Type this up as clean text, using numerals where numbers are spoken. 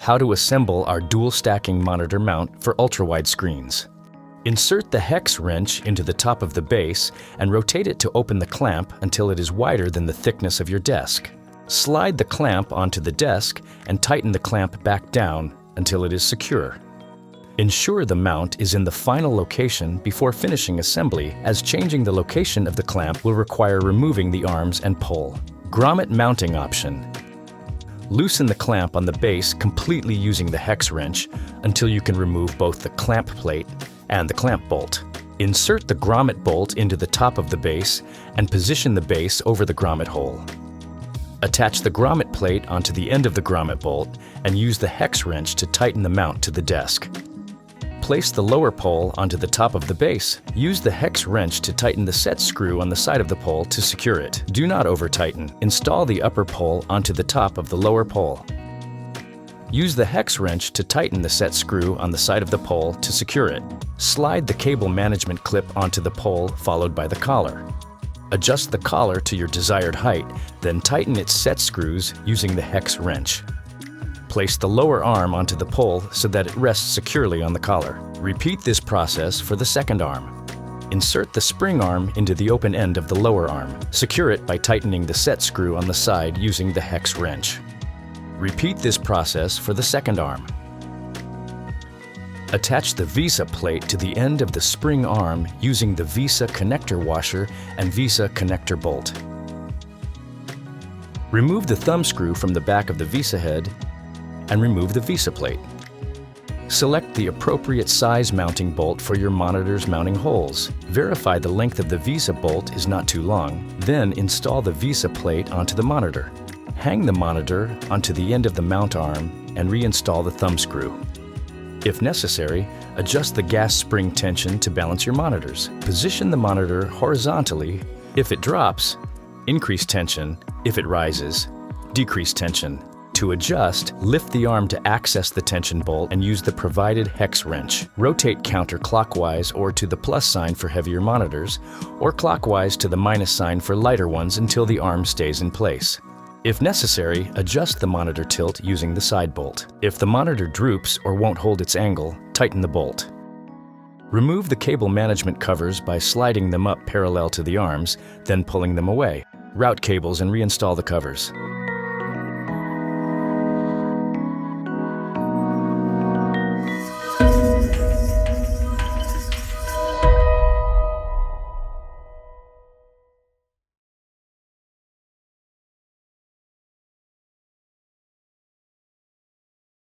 How to assemble our dual stacking monitor mount for ultrawide screens. Insert the hex wrench into the top of the base and rotate it to open the clamp until it is wider than the thickness of your desk. Slide the clamp onto the desk and tighten the clamp back down until it is secure. Ensure the mount is in the final location before finishing assembly, as changing the location of the clamp will require removing the arms and pole. Grommet mounting option. Loosen the clamp on the base completely using the hex wrench until you can remove both the clamp plate and the clamp bolt. Insert the grommet bolt into the top of the base and position the base over the grommet hole. Attach the grommet plate onto the end of the grommet bolt and use the hex wrench to tighten the mount to the desk. Place the lower pole onto the top of the base. Use the hex wrench to tighten the set screw on the side of the pole to secure it. Do not over-tighten. Install the upper pole onto the top of the lower pole. Use the hex wrench to tighten the set screw on the side of the pole to secure it. Slide the cable management clip onto the pole, followed by the collar. Adjust the collar to your desired height, then tighten its set screws using the hex wrench. Place the lower arm onto the pole so that it rests securely on the collar. Repeat this process for the second arm. Insert the spring arm into the open end of the lower arm. Secure it by tightening the set screw on the side using the hex wrench. Repeat this process for the second arm. Attach the VISA plate to the end of the spring arm using the VISA connector washer and VISA connector bolt. Remove the thumb screw from the back of the VISA head and remove the VISA plate. Select the appropriate size mounting bolt for your monitor's mounting holes. Verify the length of the VISA bolt is not too long, then install the VISA plate onto the monitor. Hang the monitor onto the end of the mount arm and reinstall the thumb screw. If necessary, adjust the gas spring tension to balance your monitors. Position the monitor horizontally. If it drops, increase tension. If it rises, decrease tension. To adjust, lift the arm to access the tension bolt and use the provided hex wrench. Rotate counterclockwise or to the plus sign for heavier monitors, or clockwise to the minus sign for lighter ones until the arm stays in place. If necessary, adjust the monitor tilt using the side bolt. If the monitor droops or won't hold its angle, tighten the bolt. Remove the cable management covers by sliding them up parallel to the arms, then pulling them away. Route cables and reinstall the covers.